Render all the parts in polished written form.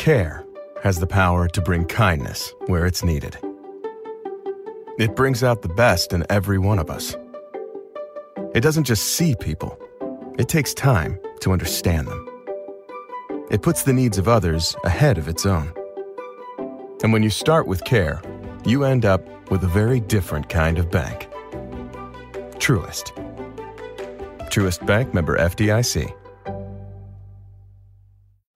Care has the power to bring kindness where it's needed. It brings out the best in every one of us. It doesn't just see people. It takes time to understand them. It puts the needs of others ahead of its own. And when you start with care, you end up with a very different kind of bank. Truist. Truist Bank, member FDIC.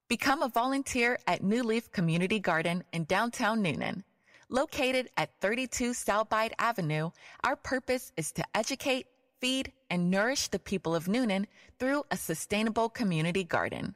Become a volunteer at New Leaf Community Garden in downtown Noonan. Located at 32 Southbide Avenue, our purpose is to educate, feed, and nourish the people of Noonan through a sustainable community garden.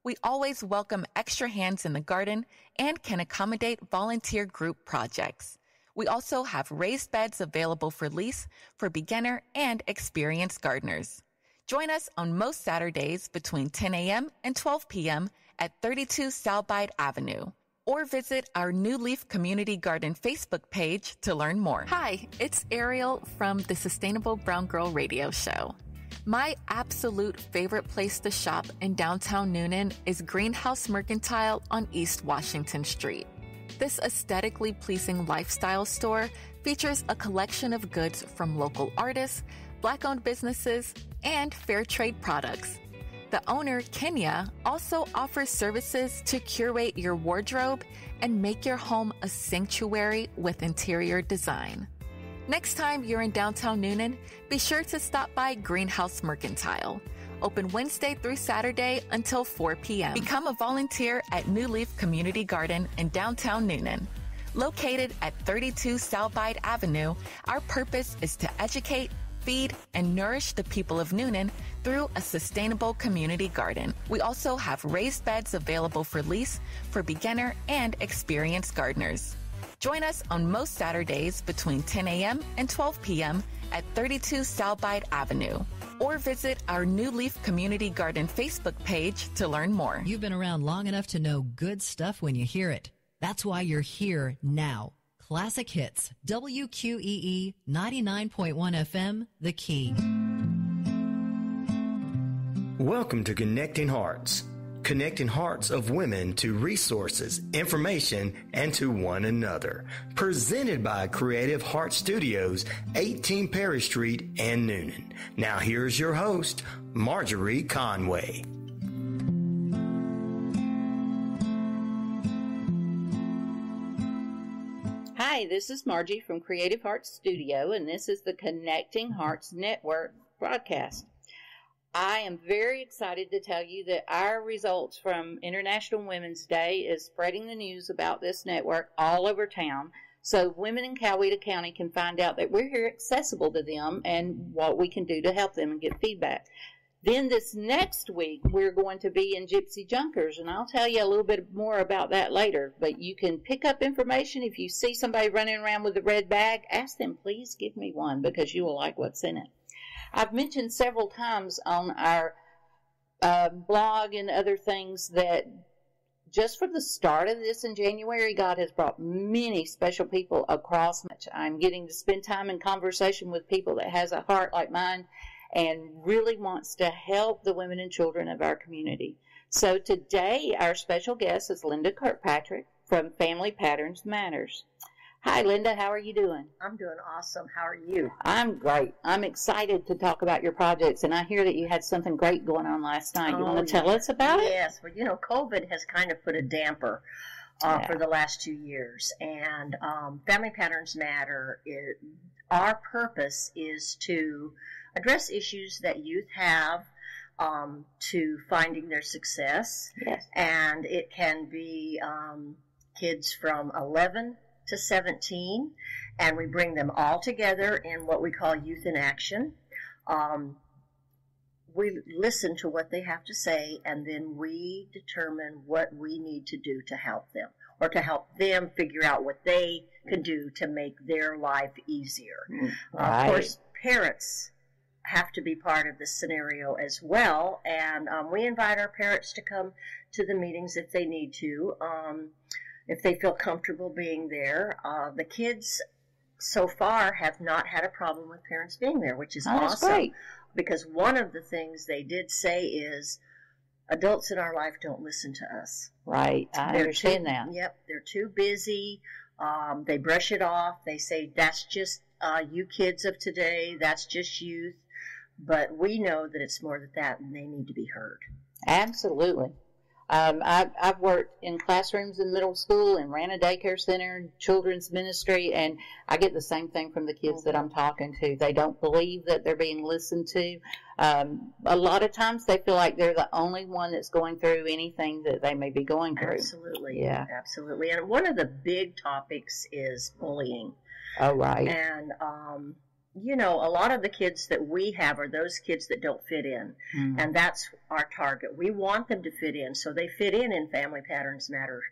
We always welcome extra hands in the garden and can accommodate volunteer group projects. We also have raised beds available for lease for beginner and experienced gardeners. Join us on most Saturdays between 10 a.m. and 12 p.m. at 32 Southbide Avenue. Or visit our New Leaf Community Garden Facebook page to learn more. Hi, it's Ariel from the Sustainable Brown Girl Radio Show. My absolute favorite place to shop in downtown Noonan is Greenhouse Mercantile on East Washington Street. This aesthetically pleasing lifestyle store features a collection of goods from local artists, Black-owned businesses, and fair trade products. The owner, Kenya, also offers services to curate your wardrobe and make your home a sanctuary with interior design. Next time you're in downtown Noonan, be sure to stop by Greenhouse Mercantile. Open Wednesday through Saturday until 4 p.m. Become a volunteer at New Leaf Community Garden in downtown Noonan. Located at 32 Southbide Avenue, our purpose is to educate, feed, and nourish the people of Noonan through a sustainable community garden. We also have raised beds available for lease for beginner and experienced gardeners. Join us on most Saturdays between 10 a.m. and 12 p.m. at 32 Southbide Avenue. Or visit our New Leaf Community Garden Facebook page to learn more. You've been around long enough to know good stuff when you hear it. That's why you're here now. Classic Hits, WQEE 99.1 FM, The Key. Welcome to Connecting Hearts. Connecting hearts of women to resources, information, and to one another. Presented by Creative Heart Studios, 18 Perry Street and Noonan. Now here's your host, Margie Conway. Hi, this is Margie from Creative Hearts Studio, and this is the Connecting Hearts Network broadcast. I am very excited to tell you that our results from International Women's Day is spreading the news about this network all over town, so women in Coweta County can find out that we're here accessible to them and what we can do to help them and get feedback. Then this next week, we're going to be in Gypsy Junkers, and I'll tell you a little bit more about that later. But you can pick up information. If you see somebody running around with a red bag, ask them, please give me one, because you will like what's in it. I've mentioned several times on our blog and other things that just for the start of this in January, God has brought many special people across. I'm getting to spend time in conversation with people that has a heart like mine and really wants to help the women and children of our community. So today, our special guest is Linda Kirkpatrick from Family Patterns Matters. Hi, Linda. How are you doing? I'm doing awesome. How are you? I'm great. I'm excited to talk about your projects, and I hear that you had something great going on last night. You want to tell us about it? Yes. Well, COVID has kind of put a damper for the last 2 years, and Family Patterns Matter. Our purpose is to address issues that youth have to finding their success. Yes. And it can be kids from 11 to 17, and we bring them all together in what we call Youth in Action. We listen to what they have to say, and then we determine what we need to do to help them, or to help them figure out what they can do to make their life easier. Right. Of course, parents have to be part of this scenario as well, and we invite our parents to come to the meetings if they need to, if they feel comfortable being there. The kids so far have not had a problem with parents being there, which is awesome. That's great. Because one of the things they did say is adults in our life don't listen to us. Right. I understand that. Yep. They're too busy. They brush it off. They say, that's just you kids of today. That's just youth. But we know that it's more than that, and they need to be heard. Absolutely. I've worked in classrooms in middle school and ran a daycare center, children's ministry, and I get the same thing from the kids that I'm talking to. They don't believe that they're being listened to. A lot of times they feel like they're the only one that's going through anything that they may be going through. Absolutely. Yeah. Absolutely. And one of the big topics is bullying. Oh, right. And, you know, a lot of the kids that we have are those kids that don't fit in. Mm-hmm. And that's our target. We want them to fit in. So they fit in Family Patterns Matter.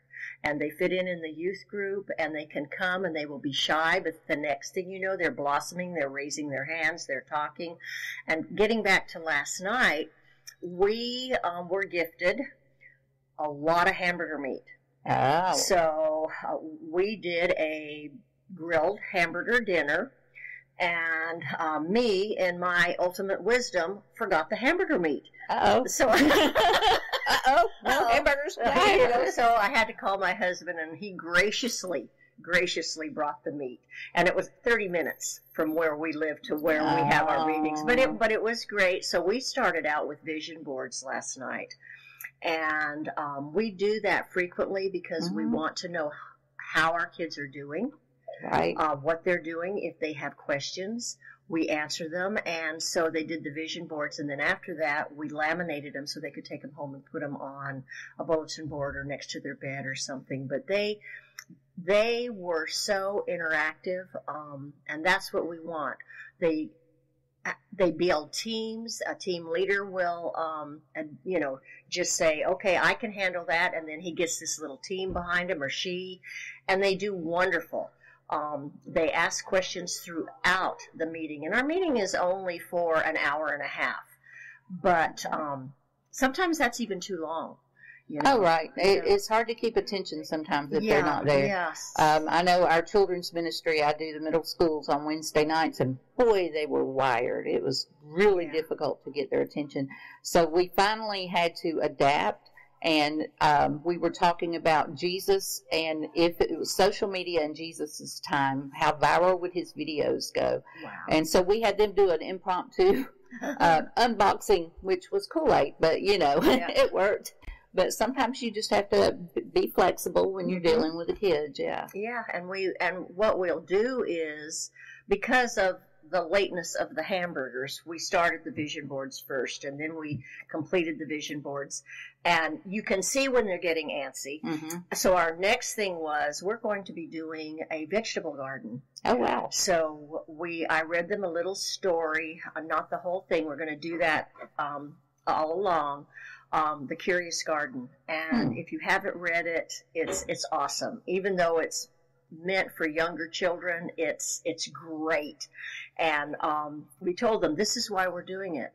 And they fit in the youth group, and they can come and they will be shy. But the next thing you know, they're blossoming, they're raising their hands, they're talking. And getting back to last night, we were gifted a lot of hamburger meat. Oh. So we did a grilled hamburger dinner. And me, in my ultimate wisdom, forgot the hamburger meat. Uh-oh. So, no hamburgers. You know, so I had to call my husband, and he graciously brought the meat. And it was 30 minutes from where we live to where we have our meetings. But it was great. So we started out with vision boards last night. And we do that frequently because we want to know how our kids are doing. Right. What they're doing. If they have questions, we answer them. And so they did the vision boards, and then after that, we laminated them so they could take them home and put them on a bulletin board or next to their bed or something. But they were so interactive, and that's what we want. They build teams. A team leader will, just say, okay, I can handle that, and then he gets this little team behind him or she, and they do wonderful. They ask questions throughout the meeting, and our meeting is only for an hour and a half, but sometimes that's even too long. You know? Oh, right. It's hard to keep attention sometimes if they're not there. Yes. I know our children's ministry, I do the middle schools on Wednesday nights, and boy, they were wired. It was really difficult to get their attention. So we finally had to adapt. And we were talking about Jesus, and if it was social media in Jesus' time, how viral would his videos go? Wow. And so we had them do an impromptu unboxing, which was Kool-Aid, but, it worked. But sometimes you just have to be flexible when you're dealing with the kids, yeah. Yeah, and what we'll do is, because of the lateness of the hamburgers, we started the vision boards first, and then we completed the vision boards. And you can see when they're getting antsy. Mm-hmm. So our next thing was, we're going to be doing a vegetable garden. Oh, wow. So I read them a little story, not the whole thing. We're going to do that all along. The Curious Garden. And if you haven't read it, it's awesome. Even though it's meant for younger children, it's great. And we told them, this is why we're doing it,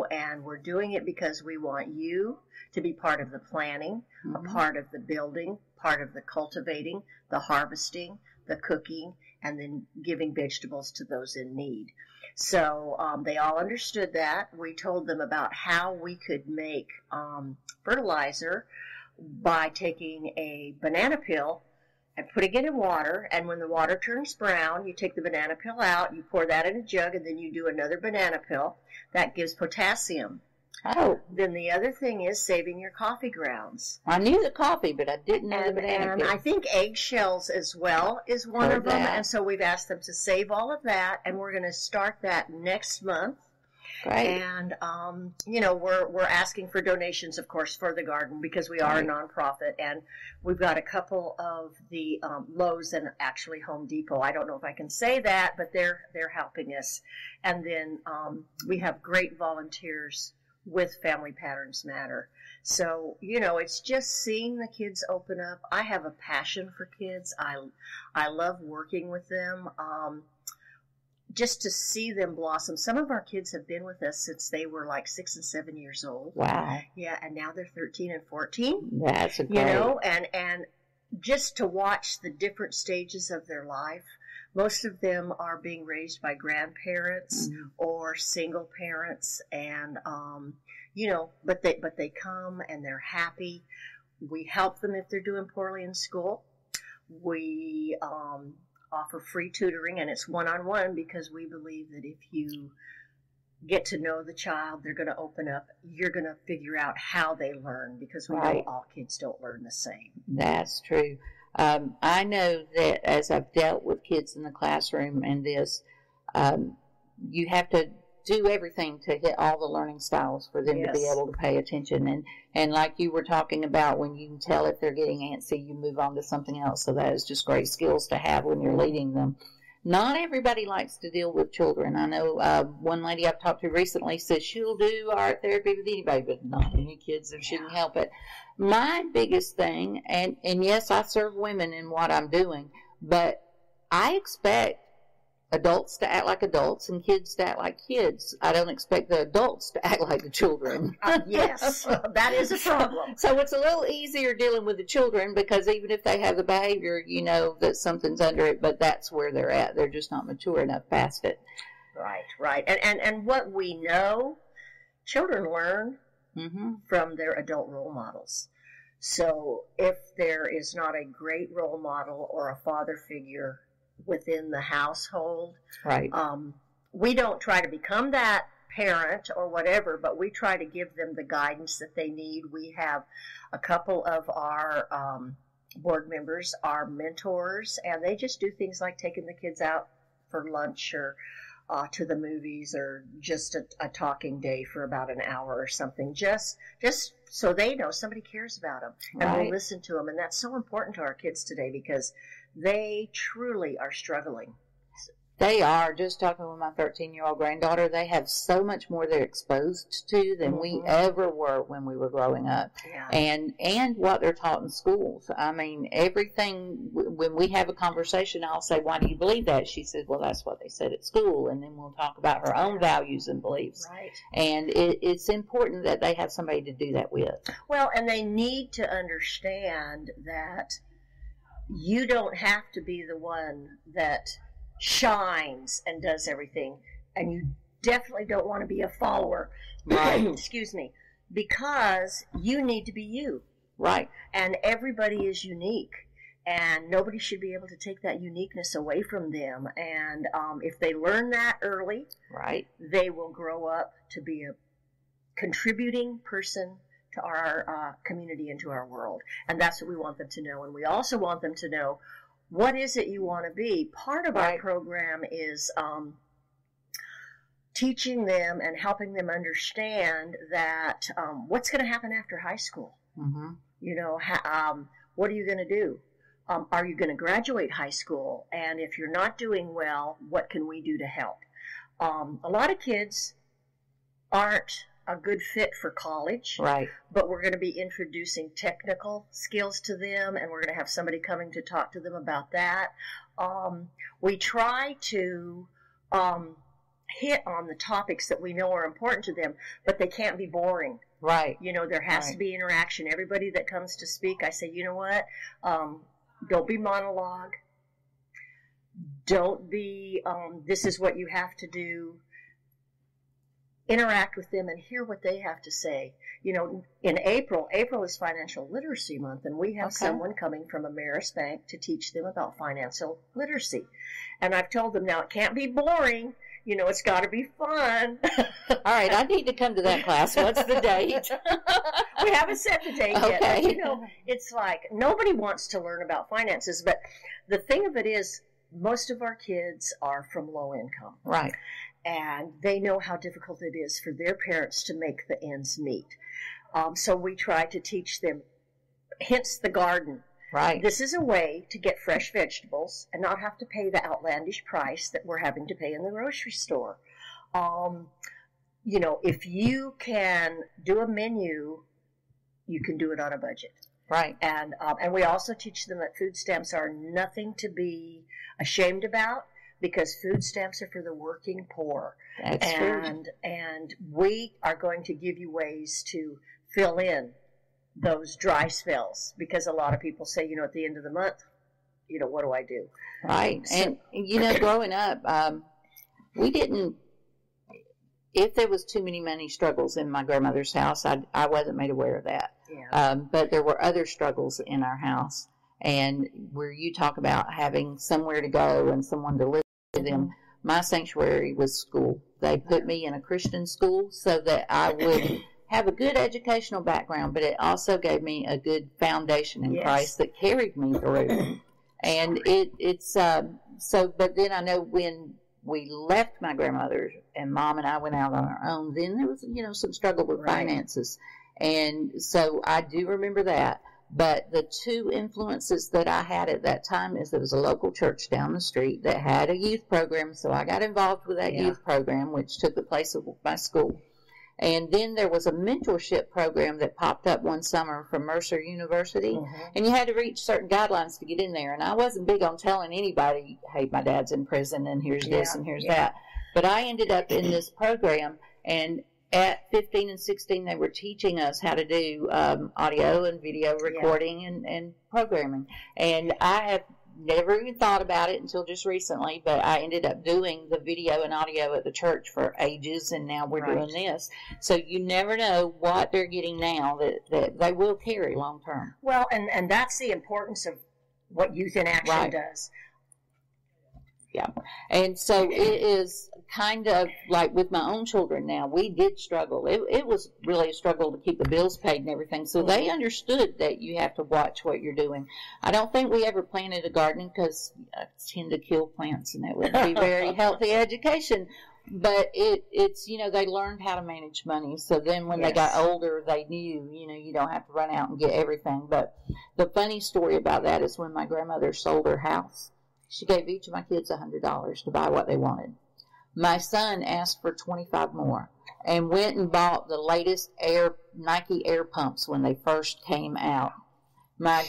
and we're doing it because we want you to be part of the planning, a part of the building, part of the cultivating, the harvesting, the cooking, and then giving vegetables to those in need. So they all understood that. We told them about how we could make fertilizer by taking a banana peel and putting it in water, and when the water turns brown, you take the banana peel out, you pour that in a jug, and then you do another banana peel. That gives potassium. Oh. Then the other thing is saving your coffee grounds. I knew the coffee, but I didn't know the banana peel. And I think eggshells as well is one of them, and so we've asked them to save all of that, and we're going to start that next month. Great. And, we're asking for donations, of course, for the garden because we are a nonprofit. And we've got a couple of the Lowe's and actually Home Depot. I don't know if I can say that, but they're helping us. And then we have great volunteers with Family Patterns Matter. So, it's just seeing the kids open up. I have a passion for kids. I love working with them. Just to see them blossom. Some of our kids have been with us since they were like 6 and 7 years old. Wow. Yeah, and now they're 13 and 14. That's great. And just to watch the different stages of their life. Most of them are being raised by grandparents or single parents, and but they come and they're happy. We help them if they're doing poorly in school. We offer free tutoring, and it's one-on-one because we believe that if you get to know the child, they're going to open up. You're going to figure out how they learn, because we know all kids don't learn the same. That's true. I know that as I've dealt with kids in the classroom and this, you have to do everything to hit all the learning styles for them to be able to pay attention. And like you were talking about, when you can tell if they're getting antsy, you move on to something else. So that is just great skills to have when you're leading them. Not everybody likes to deal with children. I know one lady I've talked to recently says she'll do art therapy with anybody, but not any kids if she can help it. My biggest thing, and yes, I serve women in what I'm doing, but I expect adults to act like adults and kids to act like kids. I don't expect the adults to act like the children. Yes, that is a problem. So it's a little easier dealing with the children, because even if they have the behavior, you know that something's under it, but that's where they're at. They're just not mature enough past it. Right. And what we know, children learn from their adult role models. So if there is not a great role model or a father figure within the household, we don't try to become that parent or whatever, but we try to give them the guidance that they need. We have a couple of our board members are mentors, and they just do things like taking the kids out for lunch or to the movies, or just a talking day for about an hour or something, just so they know somebody cares about them and will listen to them. And that's so important to our kids today, because they truly are struggling. They are. Just talking with my 13-year-old granddaughter, they have so much more they're exposed to than we ever were when we were growing up. Yeah. And what they're taught in schools. I mean, everything, when we have a conversation, I'll say, why do you believe that? She says, well, that's what they said at school. And then we'll talk about her own values and beliefs. Right. And it's important that they have somebody to do that with. Well, and they need to understand that you don't have to be the one that shines and does everything, and you definitely don't want to be a follower. Excuse me, because you need to be you. Right. And everybody is unique, and nobody should be able to take that uniqueness away from them. And if they learn that early, they will grow up to be a contributing person to our community and to our world. And that's what we want them to know. And we also want them to know, what is it you want to be? Part of our program is teaching them and helping them understand that what's going to happen after high school. You know, what are you going to do? Are you going to graduate high school? And if you're not doing well, what can we do to help? A lot of kids aren't a good fit for college, but we're going to be introducing technical skills to them, and we're going to have somebody coming to talk to them about that. We try to hit on the topics that we know are important to them, but they can't be boring. You know, there has to be interaction. Everybody that comes to speak, I say, you know what, don't be monologue. Don't be, this is what you have to do. Interact with them and hear what they have to say. You know, in April is Financial Literacy Month, and we have someone coming from Ameris Bank to teach them about financial literacy. And I've told them, now, it can't be boring. You know, it's got to be fun. All right, I need to come to that class. What's the date? We haven't set the date yet. But, you know, it's like nobody wants to learn about finances, but the thing of it is, most of our kids are from low income. And they know how difficult it is for their parents to make the ends meet. So we try to teach them, hence the garden. This is a way to get fresh vegetables and not have to pay the outlandish price that we're having to pay in the grocery store. You know, if you can do a menu, you can do it on a budget. And we also teach them that food stamps are nothing to be ashamed about, because food stamps are for the working poor. That's true. And we are going to give you ways to fill in those dry spells, because a lot of people say, you know, at the end of the month, you know, what do I do? So, and, you know, growing up, we didn't, if there was too many money struggles in my grandmother's house, I wasn't made aware of that. Yeah. But there were other struggles in our house, and where you talk about having somewhere to go and someone to live with them, my sanctuary was school. They put me in a Christian school so that I would have a good educational background, but it also gave me a good foundation in Christ that carried me through. And but then I know when we left my grandmother and Mom and I went out on our own, then there was, some struggle with finances. And so I do remember that. But the two influences that I had at that time is there was a local church down the street that had a youth program. So I got involved with that youth program, which took the place of my school. And then there was a mentorship program that popped up one summer from Mercer University. And you had to reach certain guidelines to get in there. And I wasn't big on telling anybody, hey, my dad's in prison and here's this and here's that. But I ended up in this program, and at 15 and 16, they were teaching us how to do audio and video recording and programming. And I have never even thought about it until just recently, but I ended up doing the video and audio at the church for ages, and now we're doing this. So you never know what they're getting now that they will carry long term. Well, and that's the importance of what Youth in Action does. Yeah. And so it is kind of like with my own children now, we did struggle. It was really a struggle to keep the bills paid and everything. So they understood that you have to watch what you're doing. I don't think we ever planted a garden because I tend to kill plants, and that wouldn't be very healthy education. But it's, they learned how to manage money. So then when they got older, they knew, you don't have to run out and get everything. But the funny story about that is when my grandmother sold her house, she gave each of my kids $100 to buy what they wanted. My son asked for 25 more and went and bought the latest Nike Air pumps when they first came out. My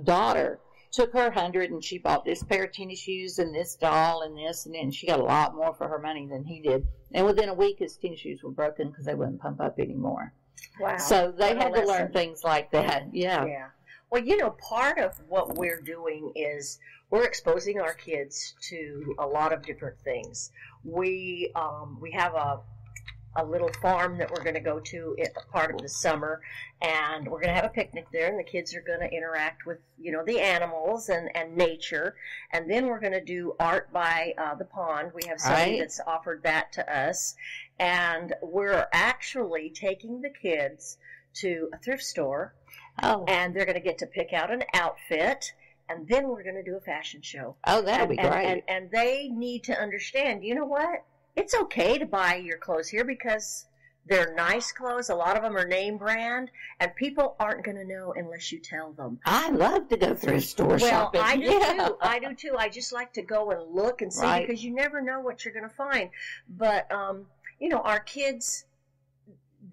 daughter took her 100 and she bought this pair of tennis shoes and this doll and this, and then she got a lot more for her money than he did. And within a week, his tennis shoes were broken because they wouldn't pump up anymore. Wow. So they had to learn things like that. Yeah. Well, part of what we're doing is we're exposing our kids to a lot of different things. We have a little farm that we're going to go to part of the summer, and we're going to have a picnic there, and the kids are going to interact with, the animals and nature. And then we're going to do art by the pond. We have somebody that's offered that to us. And we're actually taking the kids to a thrift store, and they're going to get to pick out an outfit. And then we're going to do a fashion show. Oh, that'll be great. And they need to understand, you know what? It's okay to buy your clothes here because they're nice clothes. A lot of them are name brand, and people aren't going to know unless you tell them. I love to go thrift store shopping. Well, I do too. I do too. I just like to go and look and see because you never know what you're going to find. But, our kids,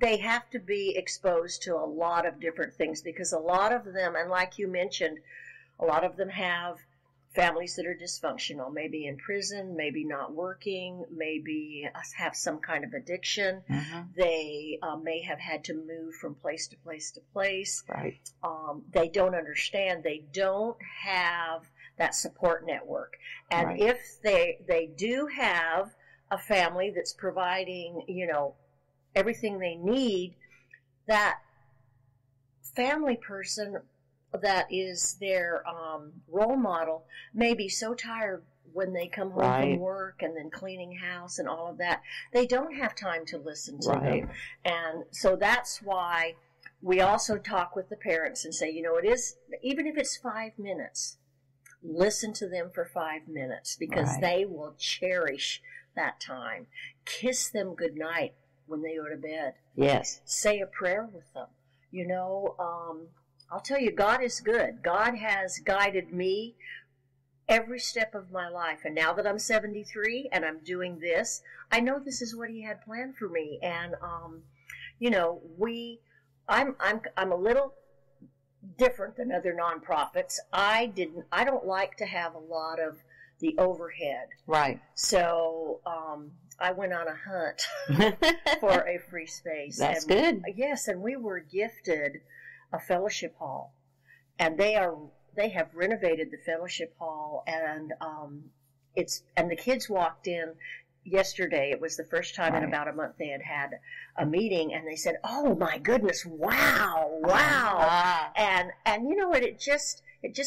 they have to be exposed to a lot of different things because a lot of them, and like you mentioned, a lot of them have families that are dysfunctional, maybe in prison, maybe not working, maybe have some kind of addiction. They may have had to move from place to place to place. Right. They don't understand. They don't have that support network. And if they do have a family that's providing, everything they need, that family person that is their role model may be so tired when they come home from work and then cleaning house and all of that. They don't have time to listen to them. And so that's why we also talk with the parents and say, it is, even if it's 5 minutes, listen to them for 5 minutes because they will cherish that time. Kiss them goodnight when they go to bed. Yes. Say a prayer with them. I'll tell you, God is good. God has guided me every step of my life. And now that I'm 73 and I'm doing this, I know this is what He had planned for me. And, I'm a little different than other nonprofits. I don't like to have a lot of the overhead. Right. So, I went on a hunt for a free space. That's good. Yes, and we were gifted a fellowship hall, and they have renovated the fellowship hall, and the kids walked in yesterday, it was the first time in about a month they had a meeting, and they said, "Oh my goodness, wow!" And you know what? It just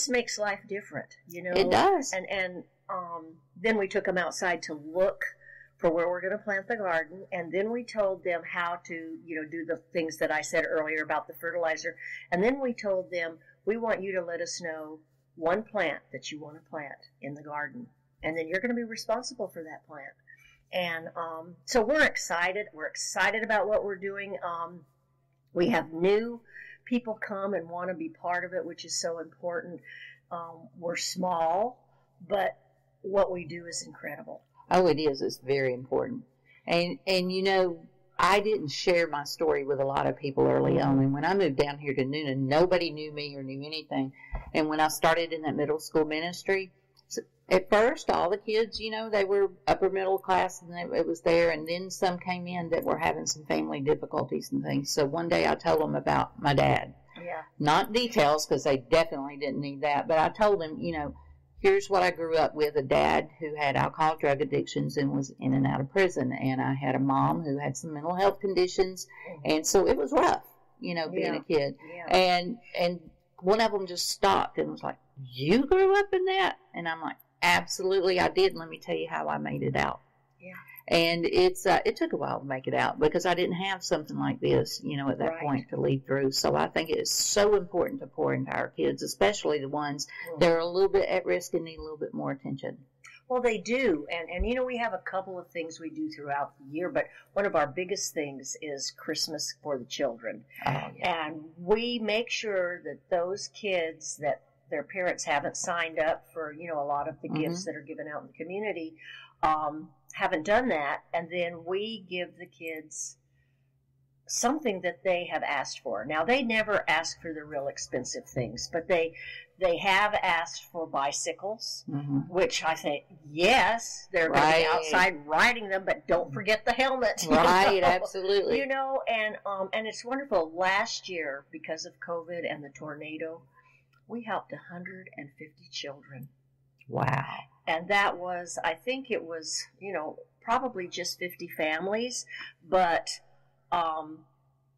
makes life different. You know, it does. And then we took them outside to look for where we're going to plant the garden, and then we told them how to, do the things that I said earlier about the fertilizer, and then we told them, we want you to let us know one plant that you want to plant in the garden, and then you're going to be responsible for that plant. And so we're excited. We're excited about what we're doing. We have new people come and want to be part of it, which is so important. We're small, but what we do is incredible. Oh, it is. It's very important. And I didn't share my story with a lot of people early on. And when I moved down here to Noonan, nobody knew me or knew anything. And when I started in that middle school ministry, at first, all the kids, they were upper middle class, and it was there. And then some came in that were having some family difficulties and things. So one day I told them about my dad. Yeah. Not details, because they definitely didn't need that. But I told them, here's what I grew up with: a dad who had alcohol, drug addictions, and was in and out of prison. And I had a mom who had some mental health conditions. And so it was rough, being a kid. Yeah. And one of them just stopped and was like, "You grew up in that?" And I'm like, "Absolutely, I did. Let me tell you how I made it out." Yeah. And it took a while to make it out, because I didn't have something like this, at that point to lead through. So I think it is so important to pour into our kids, especially the ones that are a little bit at risk and need a little bit more attention. Well, they do. And we have a couple of things we do throughout the year, but one of our biggest things is Christmas for the children. Oh, yeah. And we make sure that those kids that their parents haven't signed up for, a lot of the gifts that are given out in the community, haven't done that, and then we give the kids something that they have asked for. Now, they never ask for the real expensive things, but they have asked for bicycles, which I say, yes, they're going to be outside riding them, but don't forget the helmet. Right, absolutely. And it's wonderful. Last year, because of COVID and the tornado, we helped 150 children. Wow. And that was, I think it was, probably just 50 families, but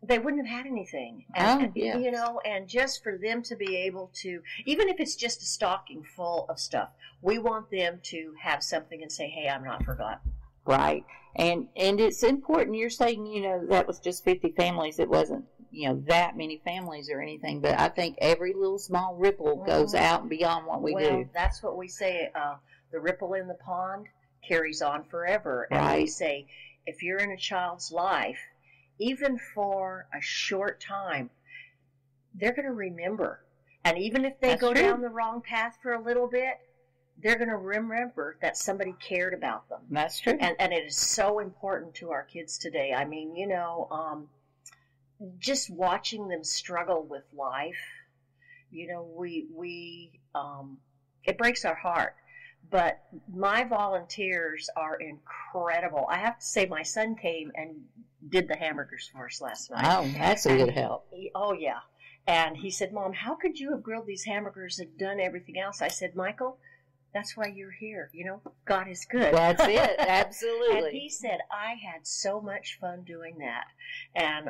they wouldn't have had anything. And, and just for them to be able to, even if it's just a stocking full of stuff, we want them to have something and say, "Hey, I'm not forgotten." Right. And it's important. You're saying, that was just 50 families. It wasn't, that many families or anything, but I think every little small ripple goes out and beyond what we do. Well, that's what we say. The ripple in the pond carries on forever. And we say, if you're in a child's life, even for a short time, they're going to remember. And even if they go down the wrong path for a little bit, they're going to remember that somebody cared about them. That's true. And it is so important to our kids today. I mean, just watching them struggle with life, it breaks our heart. But my volunteers are incredible. I have to say, my son came and did the hamburgers for us last night. Oh, that's a good help. Oh, yeah. And he said, "Mom, how could you have grilled these hamburgers and done everything else?" I said, "Michael, that's why you're here. God is good." That's it. Absolutely. And he said, "I had so much fun doing that." And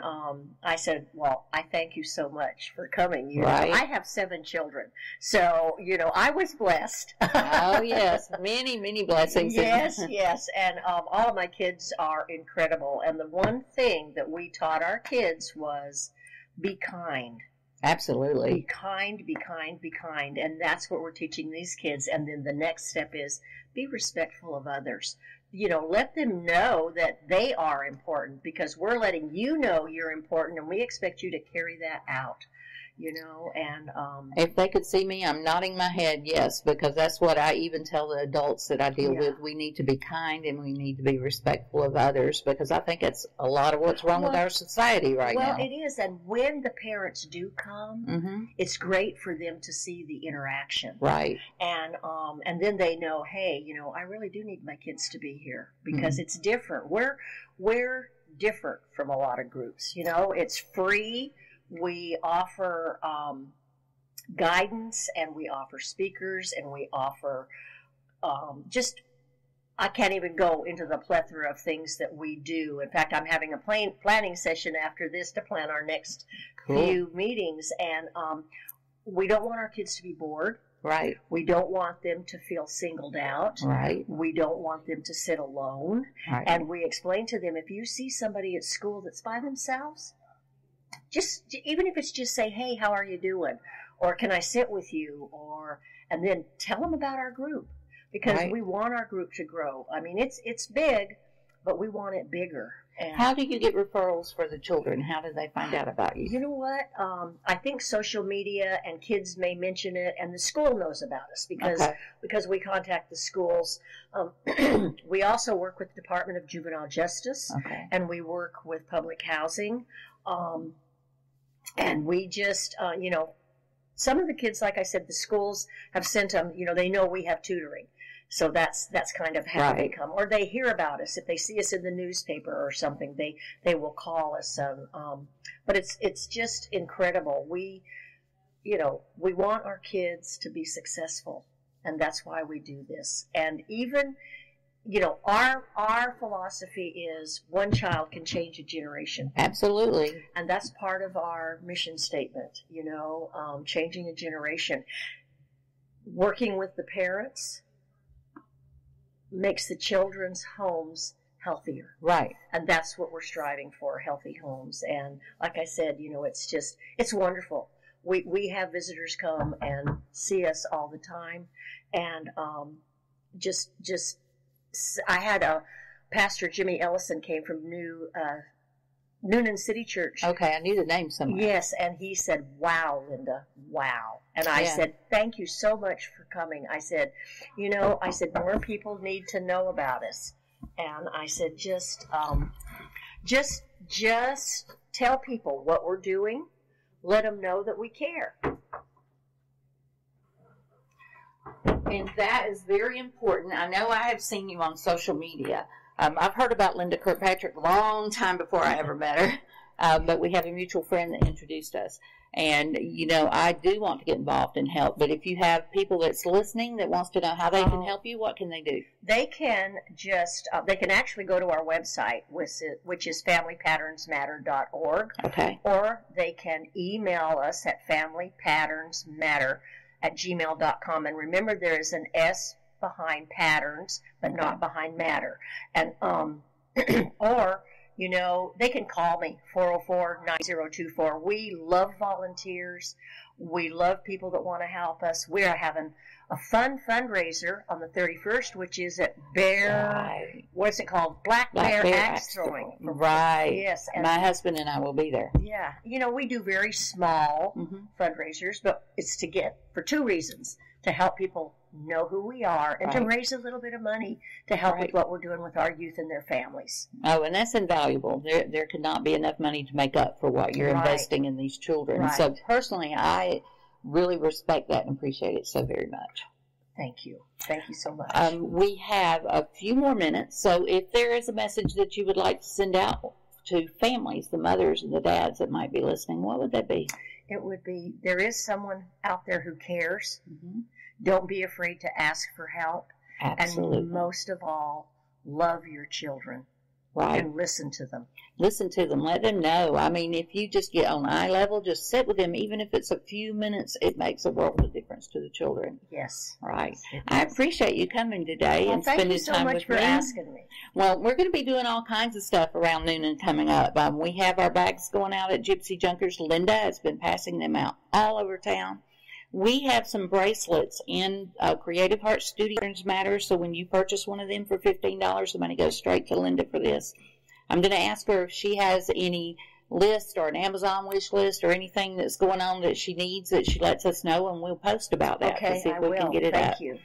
I said, "Well, I thank you so much for coming. I have 7 children. So, I was blessed." Oh, yes. Many, many blessings. Yes, yes. And all of my kids are incredible. And the one thing that we taught our kids was be kind. Absolutely. Be kind, be kind, be kind. And that's what we're teaching these kids. And then the next step is be respectful of others. Let them know that they are important, because we're letting you know you're important, and we expect you to carry that out. And if they could see me, I'm nodding my head yes, because that's what I even tell the adults that I deal with. We need to be kind, and we need to be respectful of others, because I think it's a lot of what's wrong with our society now. Well, it is, and when the parents do come, it's great for them to see the interaction. Right. And then they know, hey, I really do need my kids to be here, because it's different. We're different from a lot of groups. It's free. We offer guidance, and we offer speakers, and we offer just I can't even go into the plethora of things that we do. In fact, I'm having a planning session after this to plan our next few meetings. And we don't want our kids to be bored. Right. We don't want them to feel singled out. Right. We don't want them to sit alone. Right. And we explain to them, if you see somebody at school that's by themselves, just even if it's just say, hey, how are you doing? Or can I sit with you? And then tell them about our group. Because we want our group to grow. I mean, it's big, but we want it bigger. And how do you get referrals for the children? How do they find out about you? You know what? I think social media and kids may mention it, and the school knows about us because we contact the schools. We also work with the Department of Juvenile Justice, and we work with public housing. And we just, some of the kids, like I said, the schools have sent them, they know we have tutoring. So that's kind of how they come. Or they hear about us. If they see us in the newspaper or something, they will call us. But it's just incredible. We want our kids to be successful, and that's why we do this. And even, our philosophy is one child can change a generation. Absolutely. And that's part of our mission statement, changing a generation. Working with the parents makes the children's homes healthier. Right. And that's what we're striving for, healthy homes. And like I said, it's wonderful. We have visitors come and see us all the time. And I had a Pastor Jimmy Ellison came from Noonan City Church. Okay, I knew the name somewhere. Yes, and he said, wow, Linda, wow. And I said, thank you so much for coming. I said, more people need to know about us. And I said, just tell people what we're doing. Let them know that we care. And that is very important. I know I have seen you on social media. I've heard about Linda Kirkpatrick a long time before I ever met her, but we have a mutual friend that introduced us. And, I do want to get involved and help, but if you have people that's listening that wants to know how they can help you, what can they do? They can they can actually go to our website, which is familypatternsmatter.org. Okay. Or they can email us at familypatternsmatter@gmail.com. And remember, there is an S behind patterns, but not behind matter. And, or, they can call me, 404-9024. We love volunteers. We love people that want to help us. We are having a fun fundraiser on the 31st, which is at what's it called? Black Bear Axe Throwing. Right. Yes. And my husband and I will be there. Yeah. We do very small fundraisers, but it's for two reasons. To help people know who we are and to raise a little bit of money to help with what we're doing with our youth and their families. Oh, and that's invaluable. There could not be enough money to make up for what you're investing in these children. Right. So personally, I really respect that and appreciate it so very much. Thank you. Thank you so much. We have a few more minutes, so if there is a message that you would like to send out to families, the mothers and the dads that might be listening, what would that be? It would be, there is someone out there who cares. Mm-hmm. Don't be afraid to ask for help. Absolutely. And most of all, love your children. Right. And listen to them. Listen to them. Let them know. I mean, if you just get on eye level, just sit with them. Even if it's a few minutes, it makes a world of difference to the children. Yes. Right. I appreciate you coming today and spending time with me. Thank you so much for asking me. Well, we're going to be doing all kinds of stuff around Noonan coming up. We have our bags going out at Gypsy Junkers. Linda has been passing them out all over town. We have some bracelets in Creative Heart Studios Matter, so when you purchase one of them for $15, the money goes straight to Linda for this. I'm going to ask her if she has any list or an Amazon wish list or anything that's going on that she needs that she lets us know, and we'll post about that to see if we can get it up. Thank you.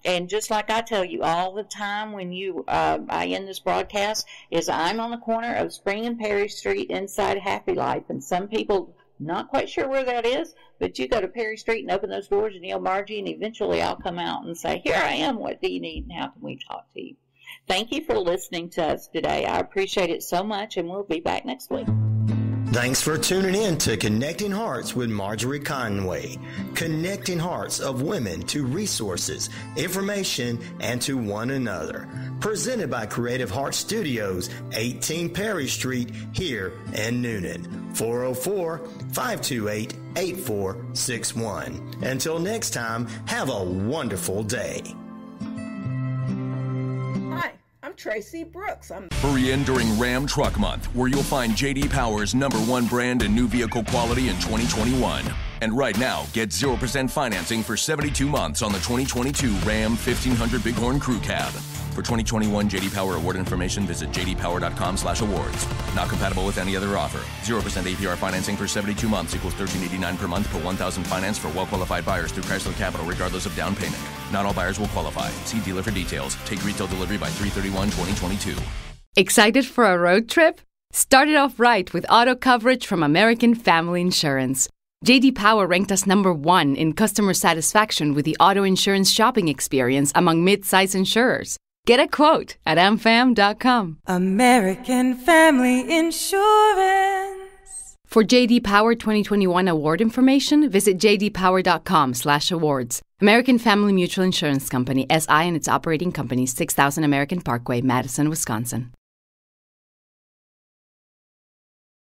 And just like I tell you all the time when I end this broadcast, is I'm on the corner of Spring and Perry Street inside Happy Life, and some people not quite sure where that is, but you go to Perry Street and open those doors and yell Margie, and eventually I'll come out and say, here I am, what do you need and how can we talk to you? Thank you for listening to us today. I appreciate it so much, and we'll be back next week. Thanks for tuning in to Connecting Hearts with Margie Conway. Connecting hearts of women to resources, information, and to one another. Presented by Creative Hearts Studios, 18 Perry Street, here in Noonan. 404-528-8461. Until next time, have a wonderful day. I'm Tracy Brooks. Hurry in during Ram Truck Month, where you'll find J.D. Power's #1 brand in new vehicle quality in 2021. And right now, get 0% financing for 72 months on the 2022 Ram 1500 Bighorn Crew Cab. For 2021 J.D. Power award information, visit jdpower.com/awards. Not compatible with any other offer. 0% APR financing for 72 months equals $13.89 per month per 1,000 finance for well-qualified buyers through Chrysler Capital, regardless of down payment. Not all buyers will qualify. See dealer for details. Take retail delivery by 3/31/2022. Excited for a road trip? Start it off right with auto coverage from American Family Insurance. J.D. Power ranked us #1 in customer satisfaction with the auto insurance shopping experience among mid-size insurers. Get a quote at amfam.com. American Family Insurance. For J.D. Power 2021 award information, visit jdpower.com/awards. American Family Mutual Insurance Company, SI and its operating companies, 6000 American Parkway, Madison, Wisconsin.